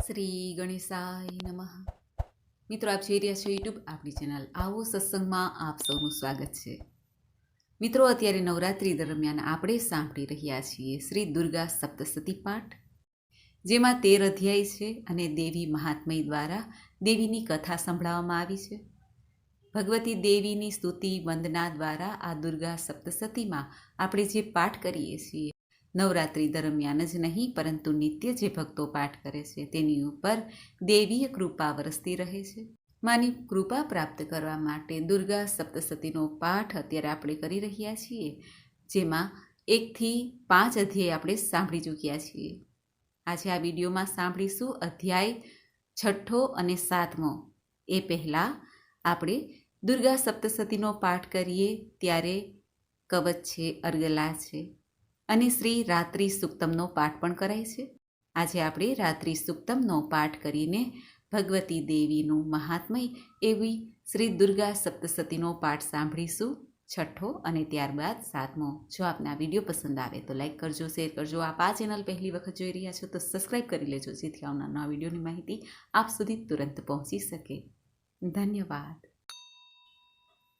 શ્રી ગણેશાય નમઃ. મિત્રો, આપ જોઈ રહ્યા છો યુટ્યુબ આપણી ચેનલ આવો સત્સંગમાં આપ સૌનું સ્વાગત છે. મિત્રો, અત્યારે નવરાત્રી દરમિયાન આપણે સાંભળી રહ્યા છીએ શ્રી દુર્ગા સપ્તસતી પાઠ, જેમાં 13 અધ્યાય છે અને દેવી મહાત્મય દ્વારા દેવીની કથા સંભળાવવામાં આવી છે. ભગવતી દેવીની સ્તુતિ વંદના દ્વારા આ દુર્ગા સપ્તસતીમાં આપણે જે પાઠ કરીએ છીએ, નવરાત્રી દરમિયાન જ નહીં પરંતુ નિત્ય જે ભક્તો પાઠ કરે છે તેની ઉપર દેવીય કૃપા વરસતી રહે છે. માની કૃપા પ્રાપ્ત કરવા માટે દુર્ગા સપ્તસતીનો પાઠ અત્યારે આપણે કરી રહ્યા છીએ, જેમાં 1 થી 5 અધ્યાય આપણે સાંભળી ચૂક્યા છીએ. આજે આ વિડીયોમાં સાંભળીશું અધ્યાય 6 અને 7. એ પહેલાં આપણે દુર્ગા સપ્તસતીનો પાઠ કરીએ ત્યારે કવચ છે, અર્ગલા છે અને શ્રી રાત્રિ સુક્તમનો પાઠ પણ કરાય છે. આજે આપણે રાત્રિ સુક્તમનો પાઠ કરીને ભગવતી દેવીનું મહાત્મય એવી શ્રી દુર્ગા સપ્તસતીનો પાઠ સાંભળીશું, 6 અને ત્યારબાદ 7. જો આપને આ વિડીયો પસંદ આવે તો લાઈક કરજો, શેર કરજો. આપ આ ચેનલ પહેલી વખત જોઈ રહ્યા છો તો સબસ્ક્રાઈબ કરી લેજો, જેથી આવનાર વિડીયોની માહિતી આપ સુધી તુરંત પહોંચી શકે. ધન્યવાદ.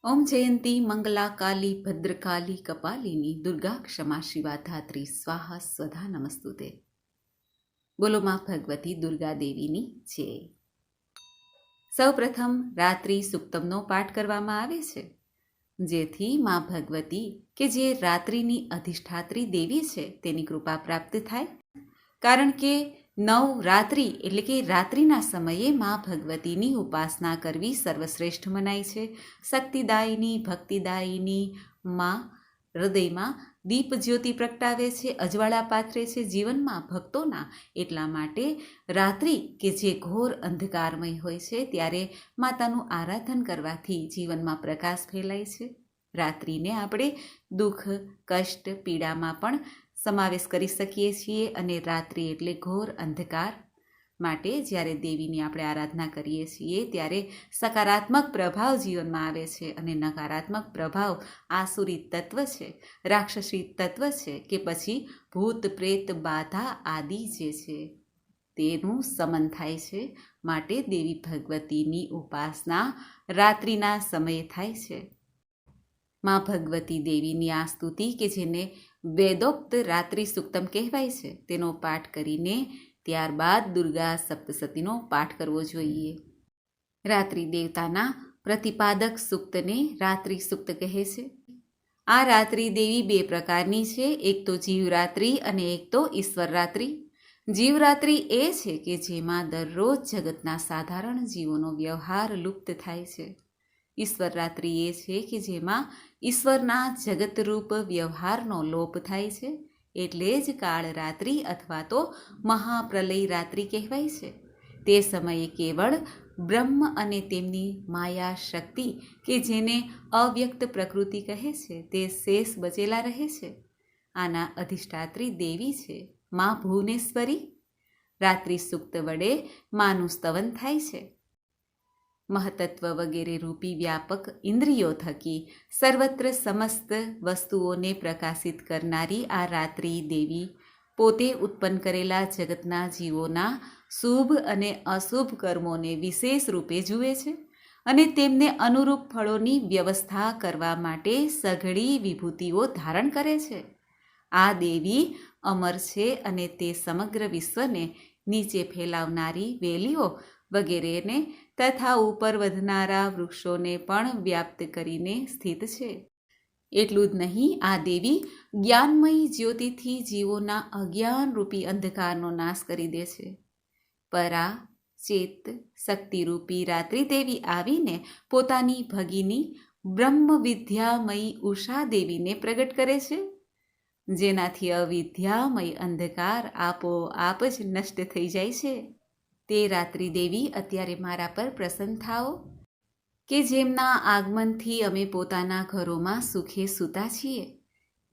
ઓમ જયંતી મંગલા કાલી ભદ્રકાલી કપાલિની દુર્ગા ક્ષમા શિવા ધાત્રી સ્વાહા સ્વધા નમસ્તુતે. બોલો માં ભગવતી દુર્ગા દેવીની જય. સૌપ્રથમ રાત્રિ સુક્તમનો પાઠ કરવામાં આવે છે, જેથી માં ભગવતી કે જે રાત્રિની અધિષ્ઠાત્રી દેવી છે તેની કૃપા પ્રાપ્ત થાય. કારણ કે નવરાત્રિ એટલે કે રાત્રિના સમયે માં ભગવતીની ઉપાસના કરવી સર્વશ્રેષ્ઠ મનાય છે. શક્તિદાયિની, ભક્તિદાયિની માં હૃદયમાં દીપ જ્યોતિ પ્રગટાવે છે, અજવાળા પાથરે છે જીવનમાં ભક્તોના. એટલા માટે રાત્રિ કે જે ઘોર અંધકારમય હોય છે ત્યારે માતાનું આરાધન કરવાથી જીવનમાં પ્રકાશ ફેલાય છે. રાત્રિને આપણે દુઃખ, કષ્ટ, પીડામાં પણ સમાવેશ કરી શકીએ છીએ અને રાત્રિ એટલે ઘોર અંધકાર. માટે જ્યારે દેવીની આપણે આરાધના કરીએ છીએ ત્યારે સકારાત્મક પ્રભાવ જીવનમાં આવે છે અને નકારાત્મક પ્રભાવ આસુરી તત્વ છે, રાક્ષસી તત્વ છે કે પછી ભૂત પ્રેત બાધા આદિ જે છે તેનું સમન થાય છે. માટે દેવી ભગવતીની ઉપાસના રાત્રિના સમયે થાય છે. માં ભગવતી દેવીની આ સ્તુતિ કે જેને વેદોક્ત રાત્રિ સુક્તમ કહેવાય છે તેનો પાઠ કરીને ત્યારબાદ દુર્ગા સપ્તસતીનો પાઠ કરવો જોઈએ. રાત્રિ દેવતાના પ્રતિપાદક સૂક્તને રાત્રિ સૂક્ત કહે છે. આ રાત્રિ દેવી 2 પ્રકારની છે, એક તો જીવરાત્રિ અને એક તો ઈશ્વરરાત્રિ. જીવરાત્રિ એ છે કે જેમાં દરરોજ જગતના સાધારણ જીવોનો વ્યવહાર લુપ્ત થાય છે. ઈશ્વરરાત્રિ એ છે કે જેમાં ઈશ્વરના જગતરૂપ વ્યવહારનો લોપ થાય છે. એટલે જ કાળરાત્રિ અથવા તો મહાપ્રલય રાત્રિ કહેવાય છે. તે સમયે કેવળ બ્રહ્મ અને તેમની માયા શક્તિ કે જેને અવ્યક્ત પ્રકૃતિ કહે છે તે શેષ બચેલા રહે છે. આના અધિષ્ઠાત્રી દેવી છે માં ભુવનેશ્વરી. રાત્રિ સૂક્ત વડે માનું સ્તવન થાય છે. મહતત્વ વગેરે રૂપી વ્યાપક ઇન્દ્રિયો થકી સર્વત્ર સમસ્ત વસ્તુઓને પ્રકાશિત કરનારી આ રાત્રિ દેવી પોતે ઉત્પન્ન કરેલા જગતના જીવોના શુભ અને અશુભ કર્મોને વિશેષ રૂપે જુએ છે અને તેમને અનુરૂપ ફળોની વ્યવસ્થા કરવા માટે સઘળી વિભૂતિઓ ધારણ કરે છે. આ દેવી અમર છે અને તે સમગ્ર વિશ્વને નીચે ફેલાવનારી વેલીઓ વગેરેને તથા ઉપર વધનારા વૃક્ષોને પણ વ્યાપ્ત કરીને સ્થિત છે. એટલું જ નહીં, આ દેવી જ્ઞાનમયી જ્યોતિથી જીવોના અજ્ઞાનરૂપી અંધકારનો નાશ કરી દે છે. પરા ચેત શક્તિરૂપી રાત્રિ દેવી આવીને પોતાની ભગીની બ્રહ્મ વિદ્યામયી ઉષા દેવીને પ્રગટ કરે છે, જેનાથી અવિદ્યામય અંધકાર આપોઆપ જ નષ્ટ થઈ જાય છે. તે રાત્રિ દેવી અત્યારે મારા પર પ્રસન્ન થાઓ કે જેમના આગમનથી અમે પોતાના ઘરોમાં સુખે સૂતા છીએ.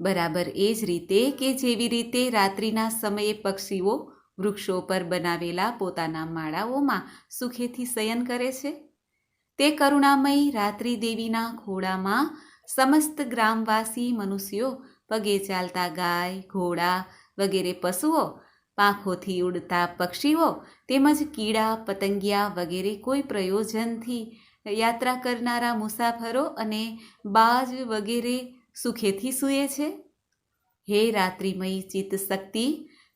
બરાબર એ જ રીતે કે જેવી રીતે રાત્રિના સમયે પક્ષીઓ વૃક્ષો પર બનાવેલા પોતાના માળાઓમાં સુખેથી શયન કરે છે, તે કરુણામયી રાત્રિ દેવીના ખોળામાં સમસ્ત ગ્રામવાસી મનુષ્યો, પગે ચાલતા ગાય, ઘોડા વગેરે પશુઓ પાંખોથી ઉડતા પક્ષીઓ તેમજ કીડા પતંગિયા વગેરે કોઈ પ્રયોજનથી યાત્રા કરનારા મુસાફરો અને બાજ વગેરે સુખેથી સૂએ છે? હે રાત્રિમયી ચિત્ત શક્તિ,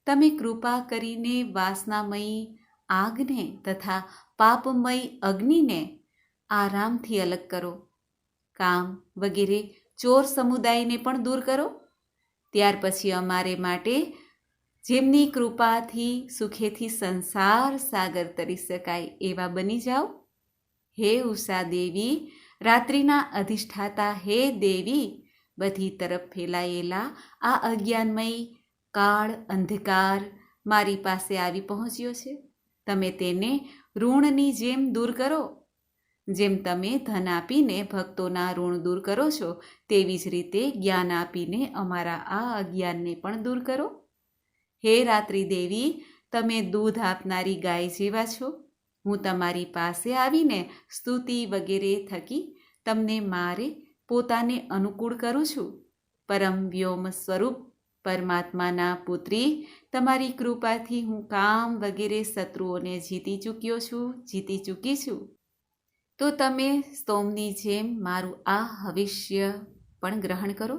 તમે કૃપા કરીને વાસનામયી આગને તથા પાપમય અગ્નિને આરામથી અલગ કરો. કામ વગેરે ચોર સમુદાયને પણ દૂર કરો. ત્યાર પછી અમારે માટે જેમની કૃપાથી સુખેથી સંસાર સાગર તરી શકાય એવા બની જાઓ. હે ઉષા દેવી, રાત્રિના અધિષ્ઠાતા હે દેવી, બધી તરફ ફેલાયેલા આ અજ્ઞાનમય કાળ અંધકાર મારી પાસે આવી પહોંચ્યો છે. તમે તેને ઋણની જેમ દૂર કરો. જેમ તમે ધન આપીને ભક્તોના ઋણ દૂર કરો છો, તેવી જ રીતે જ્ઞાન આપીને અમારા આ અજ્ઞાનને પણ દૂર કરો. હે રાત્રિ દેવી, તમે દૂધ આપનારી ગાય જેવા છો. હું તમારી પાસે આવીને સ્તુતિ વગેરે થકી તમને મારે પોતાને અનુકૂળ કરું છું. પરમ વ્યોમ સ્વરૂપ પરમાત્માના પુત્રી, તમારી કૃપાથી હું કામ વગેરે શત્રુઓને જીતી ચૂકી છું. તો તમે સ્તોમની જેમ મારું આ હવિષ્ય પણ ગ્રહણ કરો.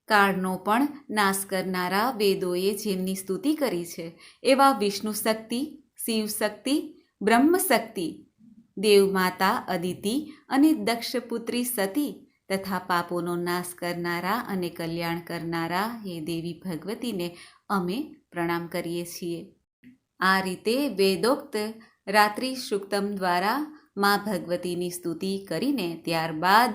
કાળનો પણ નાશ કરનારા વેદોએ જેમની સ્તુતિ કરી છે એવા વિષ્ણુ શક્તિ, શિવ શક્તિ, બ્રહ્મ શક્તિ, દેવમાતા અદિતિ અને દક્ષપુત્રી સતી તથા પાપોનો નાશ કરનારા અને કલ્યાણ કરનારા હે દેવી ભગવતીને અમે પ્રણામ કરીએ છીએ. આ રીતે વેદોક્ત રાત્રિ સૂક્તમ દ્વારા મા ભગવતીની સ્તુતિ કરીને ત્યારબાદ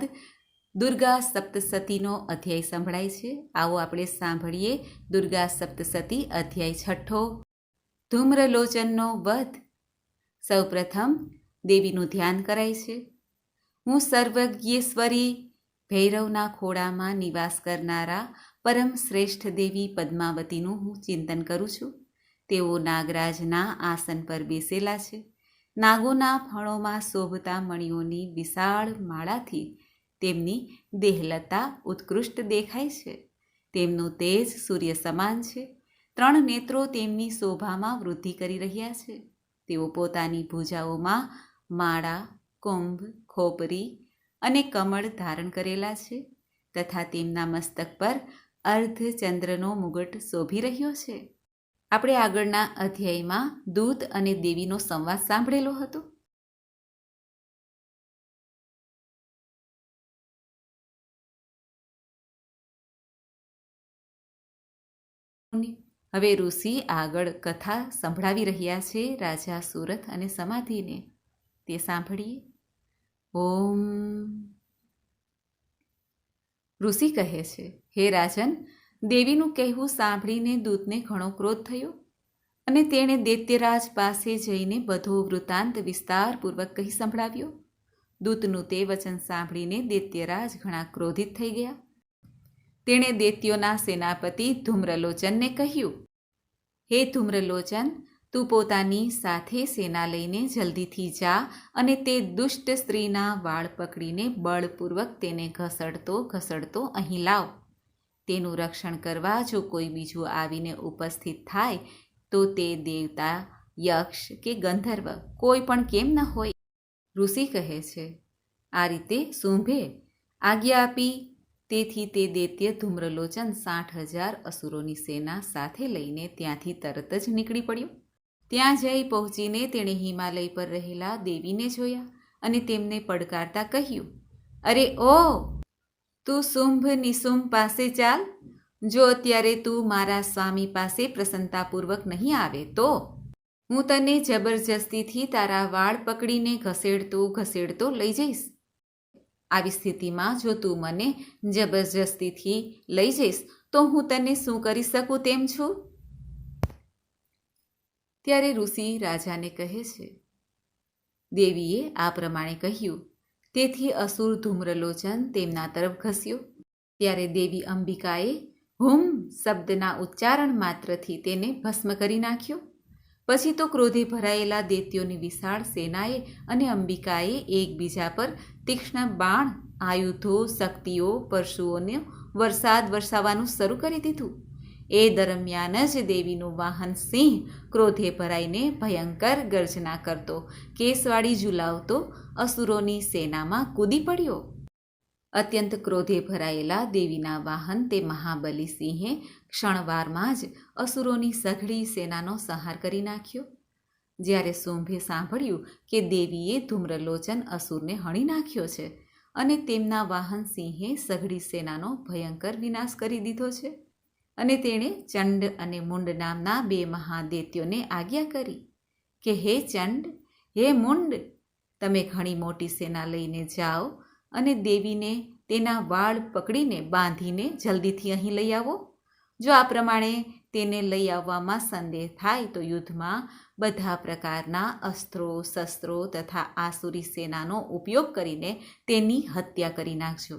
દુર્ગા સપ્તસતીનો અધ્યાય સંભળાય છે. આવો આપણે સાંભળીએ દુર્ગા સપ્તસતી અધ્યાય 6. ધૂમ્રલોચનનો વધ. સૌપ્રથમ દેવીનું ધ્યાન કરાય છે. હું સર્વજ્ઞેશ્વરી ભૈરવના ખોળામાં નિવાસ કરનારા પરમ શ્રેષ્ઠ દેવી પદ્માવતીનું હું ચિંતન કરું છું. તેઓ નાગરાજના આસન પર બેસેલા છે. નાગોના ફણોમાં શોભતા મણિઓની વિશાળ માળાથી તેમની દેહલતા ઉત્કૃષ્ટ દેખાય છે. તેમનું તેજ સૂર્ય સમાન છે. 3 નેત્રો તેમની શોભામાં વૃદ્ધિ કરી રહ્યા છે. તેઓ પોતાની ભુજાઓમાં માળા, કુંભ, ખોપરી અને કમળ ધારણ કરેલા છે તથા તેમના મસ્તક પર અર્ધચંદ્રનો મુગટ શોભી રહ્યો છે. આપણે આગળના અધ્યાયમાં દૂત અને દેવીનો સંવાદ સાંભળેલો હતો. હવે ઋષિ આગળ કથા સંભળાવી રહ્યા છે રાજા સુરથ અને સમાધિને. તે સાંભળીએ. ઓમ. ઋષિ કહે છે, હે રાજન, દેવીનું કહેવું સાંભળીને દૂતને ઘણો ક્રોધ થયો અને તેણે દૈત્યરાજ પાસે જઈને બધો વૃત્તાંત વિસ્તારપૂર્વક કહી સંભળાવ્યો. દૂતનું તે વચન સાંભળીને દૈત્યરાજ ઘણા ક્રોધિત થઈ ગયા. તેણે દૈત્યોના સેનાપતિ ધૂમ્રલોચનને કહ્યું, હે ધૂમ્રલોચન, તું પોતાની સાથે સેના લઈને જલ્દીથી જા અને તે દુષ્ટ સ્ત્રીના વાળ પકડીને બળપૂર્વક તેને ઘસડતો અહીં લાવ. તેનું રક્ષણ કરવા જો કોઈ બીજું આવીને ઉપસ્થિત થાય તો તે દેવતા, યક્ષ કે ગંધર્વ કોઈ પણ કેમ ન હોય. ઋષિ કહે છે, આ રીતે શુંભે આજ્ઞા આપી. તેથી તે દૈત્ય ધૂમ્રલોચન 60,000 અસુરોની સેના સાથે લઈને ત્યાંથી તરત જ નીકળી પડ્યો. ત્યાં જઈ પહોંચીને તેણે હિમાલય પર રહેલા દેવીને જોયા અને તેમને પડકારતા કહ્યું, અરે ઓ, તું શુંભ નિશુંભ પાસે ચાલ. જો અત્યારે તું મારા સ્વામી પાસે પ્રસન્નતાપૂર્વક નહીં આવે તો હું તને જબરજસ્તીથી તારા વાળ પકડીને ઘસેડતો લઈ જઈશ. આવી સ્થિતિમાં જો તું મને જબરજસ્તીથી લઈ જઈશ તો હું તને શું કરી શકું તેમ છું? ત્યારે ઋષિ રાજાને કહે છે, દેવીએ આ પ્રમાણે કહ્યું. તેથી અસુર ધૂમ્રલોચન તેમના તરફ ઘસ્યો. ત્યારે દેવી અંબિકાએ હુમ શબ્દના ઉચ્ચારણ માત્રથી તેને ભસ્મ કરી નાખ્યો. પછી તો ક્રોધે ભરાયેલા દૈત્યોની વિશાળ સેનાએ અને અંબિકાએ એકબીજા પર તીક્ષ્ણ બાણ, આયુધો, શક્તિઓ, પરશુઓનો વરસાદ વરસાવવાનું શરૂ કરી દીધું. એ દરમિયાન જ દેવીનું વાહન સિંહ ક્રોધે ભરાઈને ભયંકર ગર્જના કરતો, કેસવાળી ઝુલાવતો અસુરોની સેનામાં કૂદી પડ્યો. અત્યંત ક્રોધે ભરાયેલા દેવીના વાહન તે મહાબલી સિંહે ક્ષણવારમાં જ અસુરોની સઘળી સેનાનો સંહાર કરી નાખ્યો. જ્યારે શુંભે સાંભળ્યું કે દેવીએ ધૂમ્રલોચન અસુરને હણી નાખ્યો છે અને તેમના વાહન સિંહે સઘળી સેનાનો ભયંકર વિનાશ કરી દીધો છે, અને તેણે ચંડ અને મુંડ નામના 2 મહાદૈત્યોને આજ્ઞા કરી કે હે ચંડ, હે મુંડ, તમે ઘણી મોટી સેના લઈને જાઓ અને દેવીને તેના વાળ પકડીને બાંધીને જલ્દીથી અહીં લઈ આવો. જો આ પ્રમાણે તેને લઈ આવવામાં સંદેહ થાય તો યુદ્ધમાં બધા પ્રકારના અસ્ત્રો, શસ્ત્રો તથા આસુરી સેનાનો ઉપયોગ કરીને તેની હત્યા કરી નાખજો.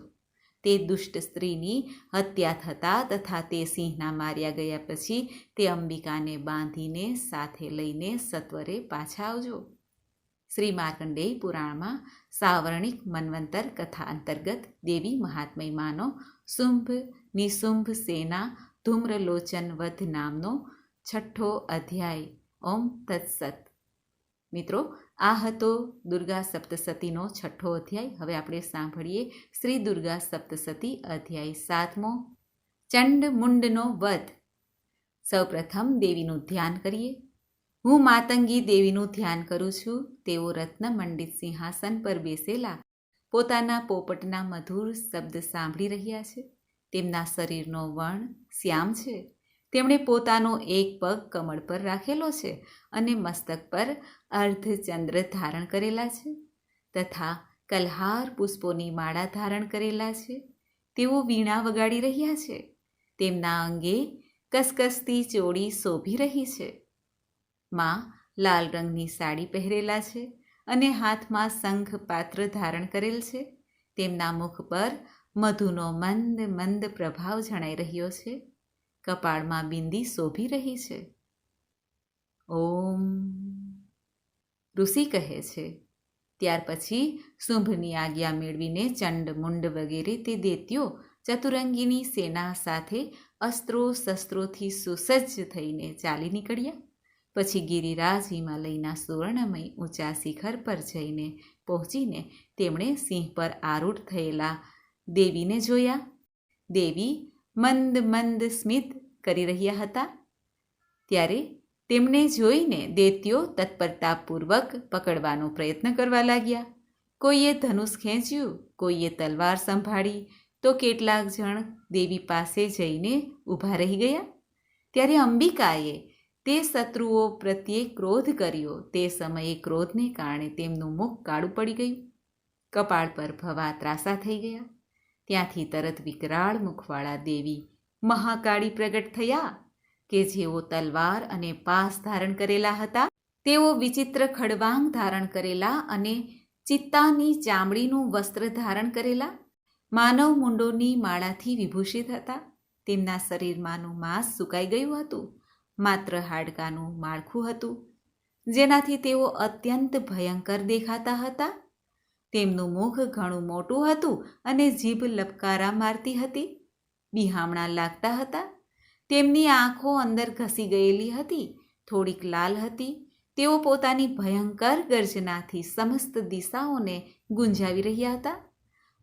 તે દુષ્ટ સ્ત્રીની હત્યા થતાં તથા તે સિંહના માર્યા ગયા પછી તે અંબિકાને બાંધીને સાથે લઈને સત્વરે પાછા આવજો. શ્રી માર્કંડેય પુરાણમાં સાવર્ણિક મન્વંતર કથા અંતર્ગત દેવી મહાત્મયમાંનો શુંભ નિશુંભ સેના ધૂમ્રલોચન વધ નામનો 6ઠ્ઠો અધ્યાય. ઓમ તત્સત. મિત્રો, આ હતો દુર્ગા સપ્તસતીનો 6ઠ્ઠો અધ્યાય. હવે આપણે સાંભળીએ શ્રી દુર્ગા સપ્તસતી અધ્યાય 7મો, ચંડ મુંડનો વધ. સૌપ્રથમ દેવીનું ધ્યાન કરીએ. હું માતંગી દેવીનું ધ્યાન કરું છું. તેઓ રત્નમંડિત સિંહાસન પર બેસેલા પોતાના પોપટના મધુર શબ્દ સાંભળી રહ્યા છે. તેમના શરીરનો વર્ણ શ્યામ છે. તેમણે પોતાનો એક પગ કમળ પર રાખેલો છે અને મસ્તક પર અર્ધચંદ્ર ધારણ કરેલા છે તથા કલ્હાર પુષ્પોની માળા ધારણ કરેલા છે. તેઓ વીણા વગાડી રહ્યા છે. તેમના અંગે કસકસતી ચોળી શોભી રહી છે. માં લાલ રંગની સાડી પહેરેલા છે અને હાથમાં શંખ પાત્ર ધારણ કરેલ છે. તેમના મુખ પર મધુનો મંદ મંદ પ્રભાવ જણાઈ રહ્યો છે. કપાળમાં બિંદી શોભી રહી છે. ઓમ. ઋષિ કહે છે. ત્યાર પછી શુંભની આજ્ઞા મેળવીને ચંડ મુંડ વગેરે તે દૈત્યો ચતુરંગીની સેના સાથે અસ્ત્રો શસ્ત્રોથી સુસજ્જ થઈને ચાલી નીકળ્યા. પછી ગિરિરાજ હિમાલયના સુવર્ણમય ઊંચા શિખર પર જઈને પહોંચીને તેમણે સિંહ પર આરૂઢ થયેલા દેવીને જોયા. દેવી મંદ મંદ સ્મિત કરી રહ્યા હતા. ત્યારે તેમને જોઈને દૈત્યો તત્પરતાપૂર્વક પકડવાનો પ્રયત્ન કરવા લાગ્યા. કોઈએ ધનુષ ખેંચ્યું, કોઈએ તલવાર સંભાળી, તો કેટલાક જણ દેવી પાસે જઈને ઊભા રહી ગયા. ત્યારે અંબિકાએ તે શત્રુઓ પ્રત્યે ક્રોધ કર્યો. તે સમયે ક્રોધને કારણે તેમનું મુખ કાળું પડી ગયું. કપાળ પર ભવા ત્રાસા થઈ ગયા. ત્યાંથી તરત વિકરાળ મુખવાળા દેવી મહાકાળી પ્રગટ થયા કે જેઓ તલવાર અને પાસ ધારણ કરેલા હતા. તેઓ વિચિત્ર ખડવાંગ ધારણ કરેલા અને ચિત્તાની ચામડીનું વસ્ત્ર ધારણ કરેલા માનવ મુંડોની માળાથી વિભૂષિત હતા. તેમના શરીરમાંનું માંસ સુકાઈ ગયું હતું. માત્ર હાડકાનું માળખું હતું, જેનાથી તેઓ અત્યંત ભયંકર દેખાતા હતા. તેમનું મુખ ઘણું મોટું હતું અને જીભ લપકારા મારતી હતી. બિહામણા લાગતા હતા. તેમની આંખો અંદર ઘસી ગયેલી હતી, થોડીક લાલ હતી. તેઓ પોતાની ભયંકર ગર્જનાથી સમસ્ત દિશાઓને ગુંજાવી રહ્યા હતા.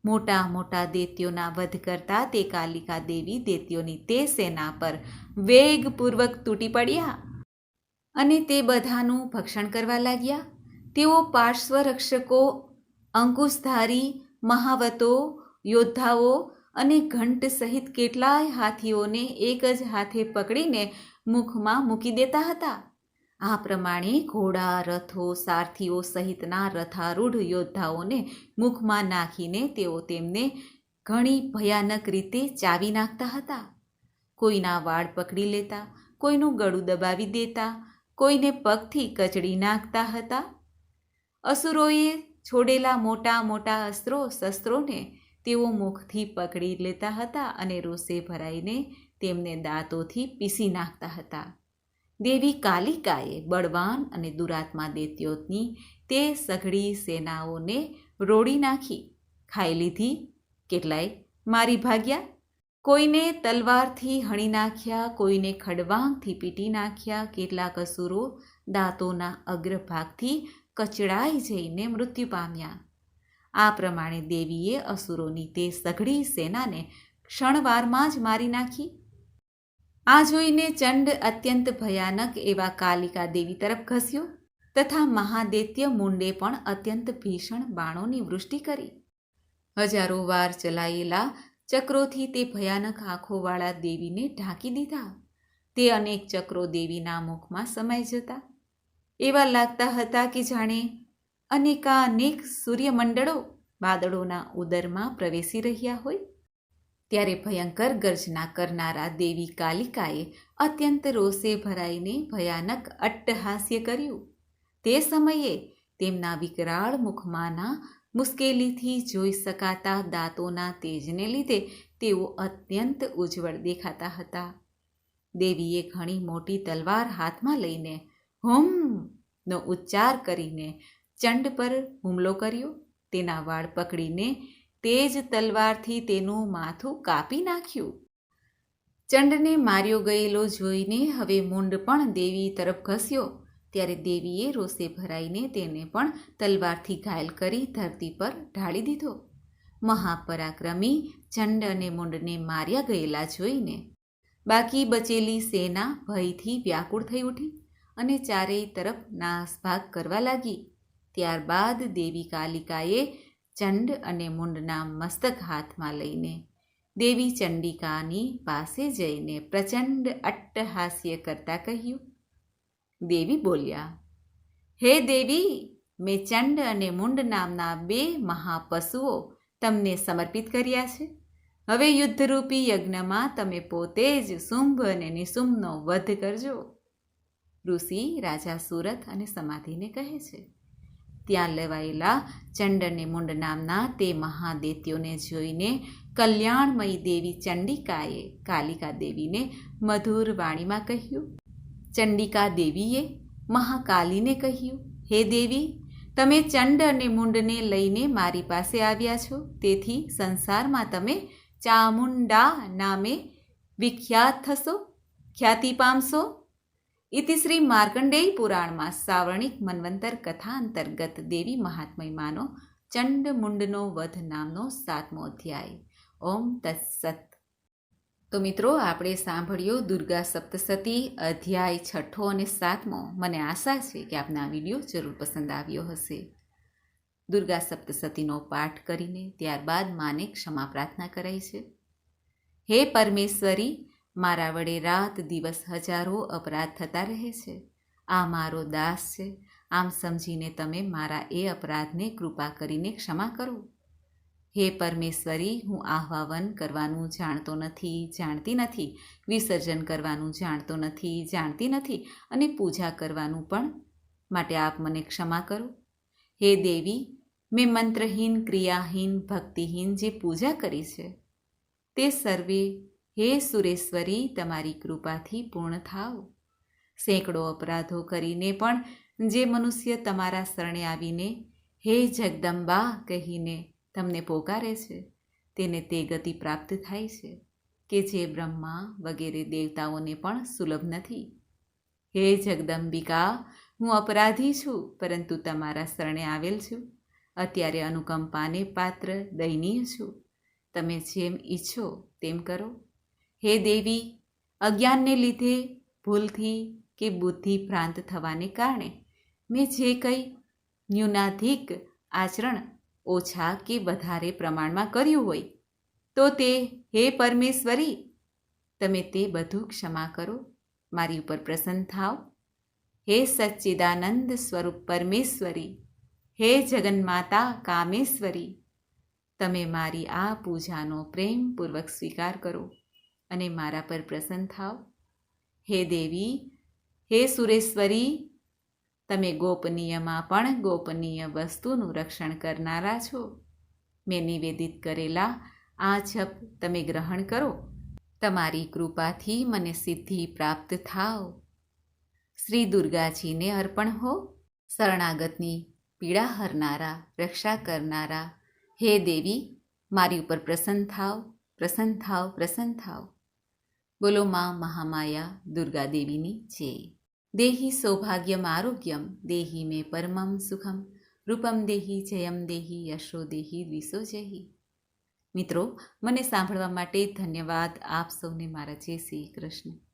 મોટા મોટા દૈત્યોના વધ કરતા તે કાલિકા દેવી દૈત્યોની તે સેના પર વેગપૂર્વક તૂટી પડ્યા અને તે બધાનું ભક્ષણ કરવા લાગ્યા. તેઓ પાર્શ્વરક્ષકો, અંકુશધારી, મહાવતો, યોદ્ધાઓ અને ઘંટ સહિત કેટલાય હાથીઓને એક જ હાથે પકડીને મુખમાં મૂકી દેતા હતા. આ પ્રમાણે ઘોડા, રથો, સારથીઓ સહિતના રથારૂઢ યોદ્ધાઓને મુખમાં નાખીને તેઓ તેમને ઘણી ભયાનક રીતે ચાવી નાખતા હતા. કોઈના વાળ પકડી લેતા, કોઈનું ગળું દબાવી દેતા, કોઈને પગથી કચડી નાખતા હતા. અસુરોએ છોડેલા મોટા મોટા અસ્ત્રો શસ્ત્રોને તેઓ મુખથી પકડી લેતા હતા અને રોષે ભરાઈને તેમને દાંતોથી પીસી નાખતા હતા. દેવી કાલિકાએ બળવાન અને દુરાત્મા દૈત્યોની તે સઘળી સેનાઓને રોડી નાખી, ખાઈ લીધી. કેટલાય મારી ભાગ્યા. કોઈને તલવારથી હણી નાખ્યા, કોઈને ખડવાંગથી પીટી નાખ્યા, કેટલાક અસુરો દાંતોના અગ્રભાગથી કચડાઈ જઈને મૃત્યુ પામ્યા. આ પ્રમાણે દેવીએ અસુરોની તે સઘળી સેનાને ક્ષણવારમાં જ મારી નાખી. આ જોઈને ચંડ અત્યંત ભયાનક એવા કાલિકા દેવી તરફ ઘસ્યો તથા મહાદૈત્ય મુંડે પણ અત્યંત ભીષણ બાણોની વૃષ્ટિ કરી. હજારો વાર ચલાયેલા ચક્રોથી તે ભયાનક આંખોવાળા દેવીને ઢાંકી દીધા. તે અનેક ચક્રો દેવીના મુખમાં સમાઈ જતા એવા લાગતા હતા કે જાણે અનેકાનેક સૂર્યમંડળો વાદળોના ઉદરમાં પ્રવેશી રહ્યા હોય. ત્યારે ભયંકર ગર્જના કરનારા દેવી કાલિકાએ અત્યંત રોષે ભરાઈને ભયાનક અટ્ટહાસ્ય કર્યું. તે સમયે તેમના વિકરાળ મુખમાંના મુશ્કેલીથી જોઈ શકાતા દાંતોના તેજને લીધે તેઓ અત્યંત ઉજ્જવળ દેખાતા હતા. દેવીએ ઘણી મોટી તલવાર હાથમાં લઈને હુમનો ઉચ્ચાર કરીને ચંડ પર હુમલો કર્યો. તેના વાળ પકડીને તેજ તલવારથી તેનું માથું કાપી નાખ્યું. ચંડને માર્યો ગયેલો જોઈને હવે મુંડ પણ દેવી તરફ ઘસ્યો. ત્યારે દેવીએ રોષે ભરાઈને તેને પણ તલવારથી ઘાયલ કરી ધરતી પર ઢાળી દીધો. મહાપરાક્રમી ચંડ અને મુંડને માર્યા ગયેલા જોઈને બાકી બચેલી સેના ભયથી વ્યાકુળ થઈ ઉઠી અને ચારેય તરફ નાસભાગ કરવા લાગી. ત્યારબાદ દેવી કાલિકાએ ચંડ અને મુંડના મસ્તક હાથમાં લઈને દેવી ચંડિકાની પાસે જઈને પ્રચંડ અટ્ટહાસ્ય કરતા કહ્યું. દેવી બોલ્યા, હે દેવી, મેં ચંડ અને મુંડ નામના 2 મહાપશુઓ તમને સમર્પિત કર્યા છે. હવે યુદ્ધરૂપી યજ્ઞમાં તમે પોતે જ શુંભ અને નિશુંભનો વધ કરજો. ઋષિ રાજા સુરથ અને સમાધિને કહે છે. ત્યાં લેવાયેલા ચંડ અને મુંડ નામના તે મહાદૈત્યોને જોઈને કલ્યાણમયી દેવી ચંડિકાએ કાલિકા દેવીને મધુર વાણીમાં કહ્યું. ચંડિકા દેવીએ મહાકાલીને કહ્યું, હે દેવી, તમે ચંડ અને મુંડને લઈને મારી પાસે આવ્યા છો, તેથી સંસારમાં તમે ચામુંડા નામે વિખ્યાત થશો, ખ્યાતિ પામશો. ઇતિ શ્રી માર્કંડેય પુરાણમાં સાવર્ણિક મન્વંતર કથા અંતર્ગત દેવી મહાત્મયમાંનો ચંડ મુંડનો વધ નામનો 7મો અધ્યાય. ઓમ તત્સત. તો મિત્રો, આપણે સાંભળ્યો દુર્ગા સપ્તસતી અધ્યાય 6 અને 7મો. મને આશા છે કે આપને આ વિડીયો જરૂર પસંદ આવ્યો હશે. દુર્ગા સપ્તસતીનો પાઠ કરીને ત્યારબાદ માને ક્ષમા પ્રાર્થના કરાઈ છે. હે પરમેશ્વરી, મારા વડે રાત દિવસ હજારો અપરાધ થતા રહે છે. આ મારો દાસ છે, આમ સમજીને તમે મારા એ અપરાધને કૃપા કરીને ક્ષમા કરો. હે પરમેશ્વરી, હું આહ્વાન કરવાનું જાણતો નથી, જાણતી નથી, વિસર્જન કરવાનું જાણતો નથી, જાણતી નથી, અને પૂજા કરવાનું પણ, માટે આપ મને ક્ષમા કરો. હે દેવી, મેં મંત્રહીન, ક્રિયાહીન, ભક્તિહીન જે પૂજા કરી છે તે સર્વે હે સુરેશ્વરી તમારી કૃપાથી પૂર્ણ થાવ. સેંકડો અપરાધો કરીને પણ જે મનુષ્ય તમારા શરણે આવીને હે જગદંબા કહીને તમને પોકારે છે તેને તે ગતિ પ્રાપ્ત થાય છે કે જે બ્રહ્મા વગેરે દેવતાઓને પણ સુલભ નથી. હે જગદંબિકા, હું અપરાધી છું, પરંતુ તમારા શરણે આવેલ છું. અત્યારે અનુકંપાને પાત્ર દયનીય છું. તમે જેમ ઈચ્છો તેમ કરો. હે દેવી, અજ્ઞાનને લીધે ભૂલથી કે બુદ્ધિ ભ્રાંત થવાને કારણે મેં જે કંઈ ન્યૂનાધિક આચરણ ઓછા કે વધારે પ્રમાણમાં કર્યું હોય તો તે હે પરમેશ્વરી તમે તે બધું ક્ષમા કરો, મારી ઉપર પ્રસન્ન થાવ. હે સચ્ચિદાનંદ સ્વરૂપ પરમેશ્વરી, હે જગન્માતા કામેશ્વરી, તમે મારી આ પૂજાનો પ્રેમપૂર્વક સ્વીકાર કરો અને મારા પર પ્રસન્ન થાવ. હે દેવી, હે સુરેશ્વરી, તમે ગોપનીયમાં પણ ગોપનીય વસ્તુનું રક્ષણ કરનારા છો. મેં નિવેદિત કરેલા આ જપ તમે ગ્રહણ કરો. તમારી કૃપાથી મને સિદ્ધિ પ્રાપ્ત થાવ. શ્રી દુર્ગાજીને અર્પણ હો. શરણાગતની પીડા હરનારા, રક્ષા કરનારા હે દેવી, મારી ઉપર પ્રસન્ન થાવ. પ્રસન્ન થાવ, પ્રસન્ન થાવ. બોલો માં મહામાયા દુર્ગા દેવીની જય. દેહી સૌભાગ્યમ આરોગ્યમ, દેહી મે પરમમ સુખમ, રૂપમ દેહી જયમ દેહી યશો દેહી દ્વિષો જહી. મિત્રો, મને સાંભળવા માટે ધન્યવાદ. આપ સૌને મારા જય શ્રી કૃષ્ણ.